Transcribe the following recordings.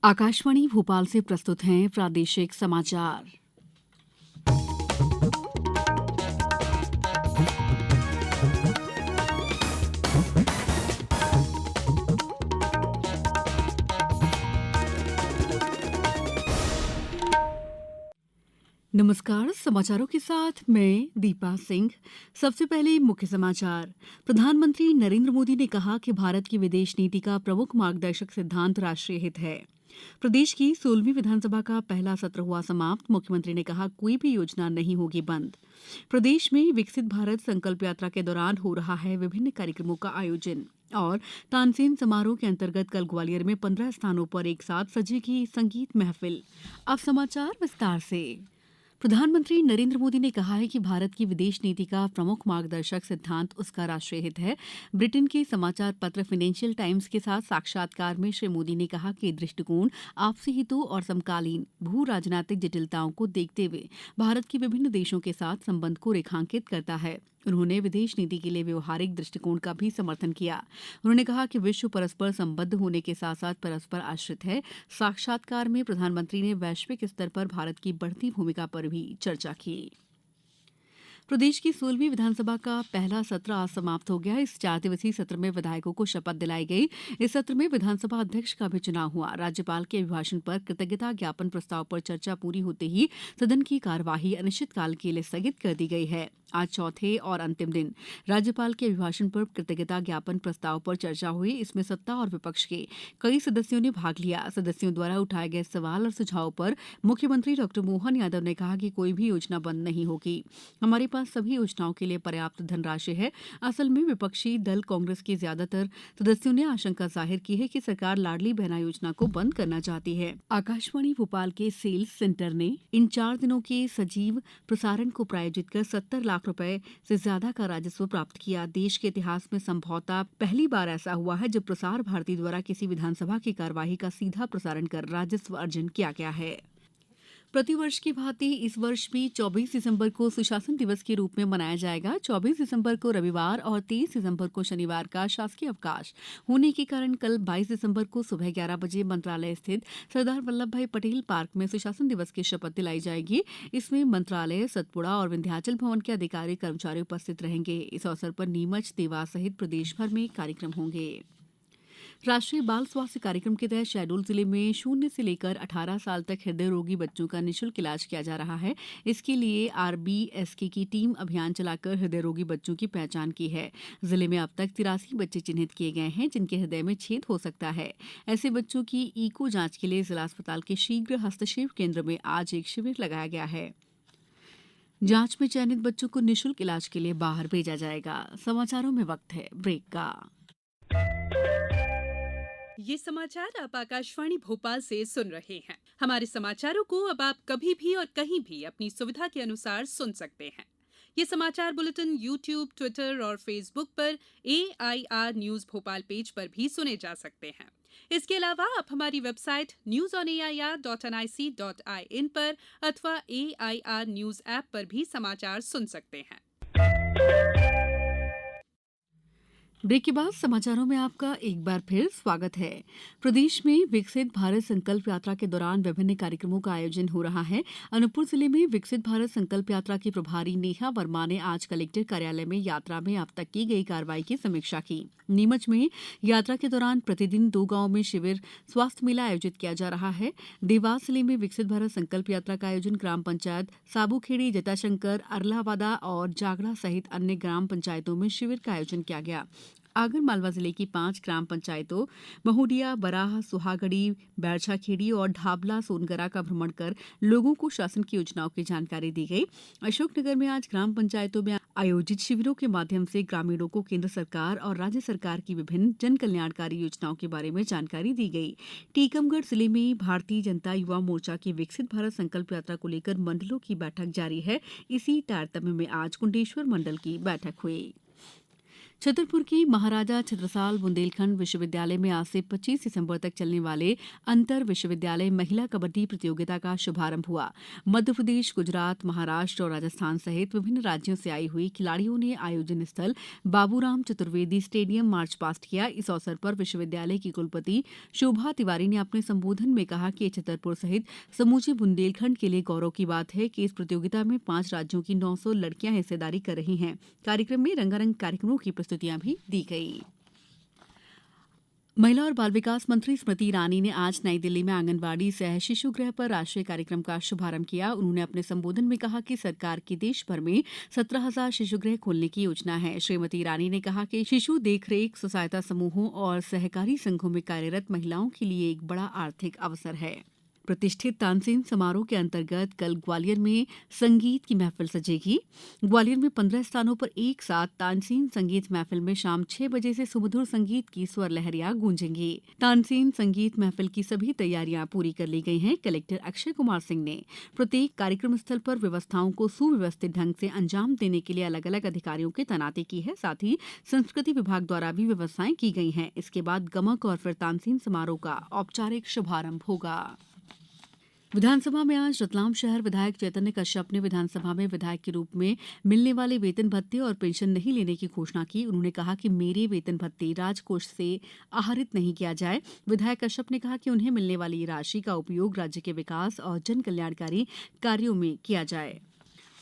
आकाशवाणी भोपाल से प्रस्तुत हैं प्रादेशिक समाचार। नमस्कार, समाचारों के साथ मैं दीपा सिंह। सबसे पहले मुख्य समाचार। प्रधानमंत्री नरेंद्र मोदी ने कहा कि भारत की विदेश नीति का प्रमुख मार्गदर्शक सिद्धांत राष्ट्रीय हित है। प्रदेश की 16वीं विधानसभा का पहला सत्र हुआ समाप्त। मुख्यमंत्री ने कहा, कोई भी योजना नहीं होगी बंद। प्रदेश में विकसित भारत संकल्प यात्रा के दौरान हो रहा है विभिन्न कार्यक्रमों का आयोजन। और तानसेन समारोह के अंतर्गत कल ग्वालियर में 15 स्थानों पर एक साथ सजेगी संगीत महफिल। अब समाचार विस्तार से। प्रधानमंत्री नरेंद्र मोदी ने कहा है कि भारत की विदेश नीति का प्रमुख मार्गदर्शक सिद्धांत उसका राष्ट्रीय हित है। ब्रिटेन के समाचार पत्र फाइनेंशियल टाइम्स के साथ साक्षात्कार में श्री मोदी ने कहा कि दृष्टिकोण आपसी हितों और समकालीन भू राजनीतिक जटिलताओं को देखते हुए भारत के विभिन्न देशों के साथ संबंध को रेखांकित करता है। उन्होंने विदेश नीति के लिए व्यवहारिक दृष्टिकोण का भी समर्थन किया। उन्होंने कहा कि विश्व परस्पर संबद्ध होने के साथ साथ परस्पर आश्रित है। साक्षात्कार में प्रधानमंत्री ने वैश्विक स्तर पर भारत की बढ़ती भूमिका पर भी चर्चा की। प्रदेश की 16वीं विधानसभा का पहला सत्र आज समाप्त हो गया। इस 4 दिवसीय सत्र में विधायकों को शपथ दिलाई गई। इस सत्र में विधानसभा अध्यक्ष का भी चुनाव हुआ। राज्यपाल के अभिभाषण पर कृतज्ञता ज्ञापन प्रस्ताव पर चर्चा पूरी होते ही सदन की कार्यवाही अनिश्चितकाल के लिए स्थगित कर दी गई है। आज चौथे और अंतिम दिन राज्यपाल के अभिभाषण पर कृतज्ञता ज्ञापन प्रस्ताव पर चर्चा हुई। इसमें सत्ता और विपक्ष के कई सदस्यों ने भाग लिया। सदस्यों द्वारा उठाए गए सवाल और सुझाव पर मुख्यमंत्री डॉ मोहन यादव ने कहा कि कोई भी योजना बंद नहीं होगी। हमारे पास सभी योजनाओं के लिए पर्याप्त धनराशि है। असल में विपक्षी दल कांग्रेस के ज्यादातर सदस्यों ने आशंका जाहिर की है कि सरकार लाडली बहना योजना को बंद करना चाहती है। आकाशवाणी भोपाल के सेल्स सेंटर ने इन 4 दिनों के सजीव प्रसारण को प्रायोजित कर 70 लाख रुपए से ज्यादा का राजस्व प्राप्त किया। देश के इतिहास में संभवतः पहली बार ऐसा हुआ है जब प्रसार भारती द्वारा किसी विधानसभा की कार्यवाही का सीधा प्रसारण कर राजस्व अर्जन किया गया है। प्रतिवर्ष की भांति इस वर्ष भी 24 दिसंबर को सुशासन दिवस के रूप में मनाया जाएगा। 24 दिसंबर को रविवार और 23 दिसंबर को शनिवार का शासकीय अवकाश होने के कारण कल 22 दिसंबर को सुबह 11 बजे मंत्रालय स्थित सरदार वल्लभ भाई पटेल पार्क में सुशासन दिवस की शपथ दिलाई जाएगी। इसमें मंत्रालय, सतपुड़ा और विंध्याचल भवन के अधिकारी कर्मचारी उपस्थित रहेंगे। इस अवसर पर नीमच, देवास सहित प्रदेश भर में कार्यक्रम होंगे। राष्ट्रीय बाल स्वास्थ्य कार्यक्रम के तहत शहडोल जिले में 0 से लेकर 18 साल तक हृदय रोगी बच्चों का निःशुल्क इलाज किया जा रहा है। इसके लिए आरबीएसके की टीम अभियान चलाकर हृदय रोगी बच्चों की पहचान की है। जिले में अब तक 83 बच्चे चिन्हित किए गए हैं जिनके हृदय में छेद हो सकता है। ऐसे बच्चों की ईको जांच के लिए जिला अस्पताल के शीघ्र हस्तक्षेप केंद्र में आज एक शिविर लगाया गया है। जांच में चयनित बच्चों को निःशुल्क इलाज के लिए बाहर भेजा जाएगा। समाचारों में वक्त है ब्रेक का। ये समाचार आप आकाशवाणी भोपाल से सुन रहे हैं। हमारे समाचारों को अब आप कभी भी और कहीं भी अपनी सुविधा के अनुसार सुन सकते हैं। ये समाचार बुलेटिन YouTube, ट्विटर और फेसबुक पर AIR न्यूज भोपाल पेज पर भी सुने जा सकते हैं। इसके अलावा आप हमारी वेबसाइट newsonair.nic.in पर अथवा AIR न्यूज ऐप पर भी समाचार सुन सकते हैं। ब्रेक के बाद समाचारों में आपका एक बार फिर स्वागत है। प्रदेश में विकसित भारत संकल्प यात्रा के दौरान विभिन्न कार्यक्रमों का आयोजन हो रहा है। अनूपपुर जिले में विकसित भारत संकल्प यात्रा की प्रभारी नेहा वर्मा ने आज कलेक्टर कार्यालय में यात्रा में अब तक की गई कार्रवाई की समीक्षा की। नीमच में यात्रा के दौरान प्रतिदिन 2 गांवों में शिविर, स्वास्थ्य मेला आयोजित किया जा रहा है। देवास जिले में विकसित भारत संकल्प यात्रा का आयोजन ग्राम पंचायत साबूखेड़ी, जटाशंकर, अरलावादा और जागड़ा सहित अन्य ग्राम पंचायतों में शिविर का आयोजन किया गया। आगर मालवा जिले की 5 ग्राम पंचायतों महुडिया, बराह, सुहागड़ी, बैरछाखेड़ी और ढाबला सोनगरा का भ्रमण कर लोगों को शासन की योजनाओं की जानकारी दी गई। अशोकनगर में आज ग्राम पंचायतों में आयोजित शिविरों के माध्यम से ग्रामीणों को केंद्र सरकार और राज्य सरकार की विभिन्न जन कल्याणकारी योजनाओं के बारे में जानकारी दी गई। टीकमगढ़ जिले में भारतीय जनता युवा मोर्चा की विकसित भारत संकल्प यात्रा को लेकर मंडलों की बैठक जारी है। इसी तारतम्य में आज कुंडेश्वर मंडल की बैठक हुई। छतरपुर के महाराजा छत्रसाल बुंदेलखंड विश्वविद्यालय में आज से 25 दिसंबर तक चलने वाले अंतर विश्वविद्यालय महिला कबड्डी प्रतियोगिता का शुभारंभ हुआ। मध्य प्रदेश, गुजरात, महाराष्ट्र और राजस्थान सहित विभिन्न राज्यों से आई हुई खिलाड़ियों ने आयोजन स्थल Baburam Chaturvedi stadium march past किया। इस अवसर पर विश्वविद्यालय की कुलपति शोभा तिवारी ने अपने संबोधन में कहा कि छतरपुर सहित समूचे बुंदेलखंड के लिए गौरव की बात है कि इस प्रतियोगिता में 5 राज्यों की 900 लड़कियां हिस्सेदारी कर रही हैं। कार्यक्रम में रंगारंग कार्यक्रमों की प्रस्तुतियां भी दी गई। महिला और बाल विकास मंत्री स्मृति ईरानी ने आज नई दिल्ली में आंगनबाड़ी सह शिशु गृह पर राष्ट्रीय कार्यक्रम का शुभारंभ किया। उन्होंने अपने संबोधन में कहा कि सरकार की देश भर में 17,000 शिशु गृह खोलने की योजना है। श्रीमती ईरानी ने कहा कि शिशु देखरेख स्वसहायता समूहों और सहकारी संघों में कार्यरत महिलाओं के लिए एक बड़ा आर्थिक अवसर है। प्रतिष्ठित तानसेन समारोह के अंतर्गत कल ग्वालियर में संगीत की महफिल सजेगी। ग्वालियर में 15 स्थानों पर एक साथ तानसेन संगीत महफिल में शाम 6 बजे से सुमधुर संगीत की स्वर लहरियां गूंजेंगी। तानसेन संगीत महफिल की सभी तैयारियां पूरी कर ली गई हैं। कलेक्टर अक्षय कुमार सिंह ने प्रत्येक कार्यक्रम स्थल पर व्यवस्थाओं को सुव्यवस्थित ढंग से अंजाम देने के लिए अलग अलग अधिकारियों की तैनाती की है। साथ ही संस्कृति विभाग द्वारा भी व्यवस्थाएं की गई हैं। इसके बाद गमक और फिर तानसेन समारोह का औपचारिक शुभारंभ होगा। विधानसभा में आज रतलाम शहर विधायक चैतन्य कश्यप ने विधानसभा में विधायक के रूप में मिलने वाले वेतन भत्ते और पेंशन नहीं लेने की घोषणा की। उन्होंने कहा कि मेरे वेतन भत्ते राजकोष से आहरित नहीं किया जाए। विधायक कश्यप ने कहा कि उन्हें मिलने वाली राशि का उपयोग राज्य के विकास और जन कल्याणकारी कार्यों में किया जाए।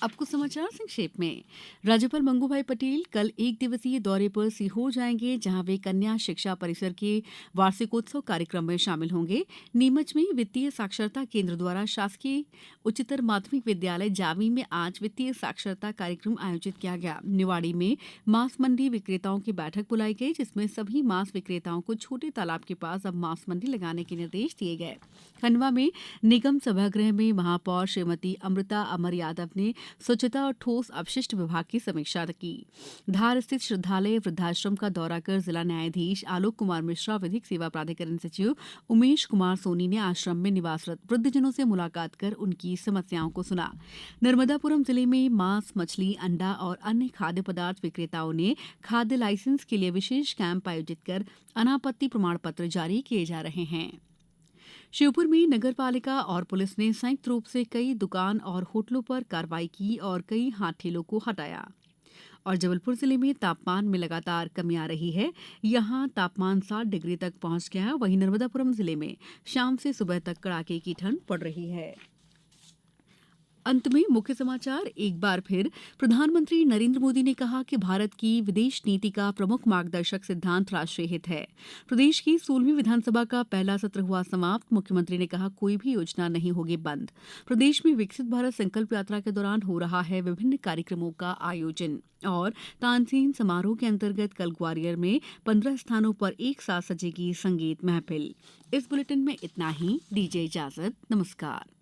अब कुछ समाचार संक्षेप में। राज्यपाल मंगूभाई पटेल कल 1 दिवसीय दौरे पर सीहोर जाएंगे, जहां वे कन्या शिक्षा परिसर के वार्षिकोत्सव कार्यक्रम में शामिल होंगे। नीमच में वित्तीय साक्षरता केंद्र द्वारा शासकीय उच्चतर माध्यमिक विद्यालय जावी में आज वित्तीय साक्षरता कार्यक्रम आयोजित किया गया। निवाड़ी में मांस मंडी विक्रेताओं की बैठक बुलाई गई, जिसमें सभी मांस विक्रेताओं को छोटे तालाब के पास अब मांस मंडी लगाने के निर्देश दिए गए। खंडवा में निगम सभागृह में महापौर श्रीमती अमृता अमर यादव ने स्वच्छता और ठोस अपशिष्ट विभाग की समीक्षा की। धार स्थित श्रद्धालय वृद्धाश्रम का दौरा कर जिला न्यायाधीश आलोक कुमार मिश्रा, विधिक सेवा प्राधिकरण सचिव उमेश कुमार सोनी ने आश्रम में निवासरत वृद्धजनों से मुलाकात कर उनकी समस्याओं को सुना। नर्मदापुरम जिले में मांस, मछली, अंडा और अन्य खाद्य पदार्थ विक्रेताओं ने खाद्य लाइसेंस के लिए विशेष कैंप आयोजित कर अनापत्ति प्रमाण पत्र जारी किए जा रहे हैं। श्योपुर में नगर पालिका और पुलिस ने संयुक्त रूप से कई दुकान और होटलों पर कार्रवाई की और कई हाथ ठेलों को हटाया। और जबलपुर जिले में तापमान में लगातार कमी आ रही है। यहां तापमान 60 डिग्री तक पहुंच गया है। वहीं नर्मदापुरम जिले में शाम से सुबह तक कड़ाके की ठंड पड़ रही है। अंत में मुख्य समाचार एक बार फिर। प्रधानमंत्री नरेंद्र मोदी ने कहा कि भारत की विदेश नीति का प्रमुख मार्गदर्शक सिद्धांत राष्ट्रीय हित है। प्रदेश की 16वीं विधानसभा का पहला सत्र हुआ समाप्त। मुख्यमंत्री ने कहा कोई भी योजना नहीं होगी बंद। प्रदेश में विकसित भारत संकल्प यात्रा के दौरान हो रहा है विभिन्न कार्यक्रमों का आयोजन। और तानसेन समारोह के अंतर्गत कल ग्वालियर में 15 स्थानों पर एक साथ सजेगी संगीत महफिल। इस बुलेटिन में इतना ही। दीजिए इजाजत। नमस्कार।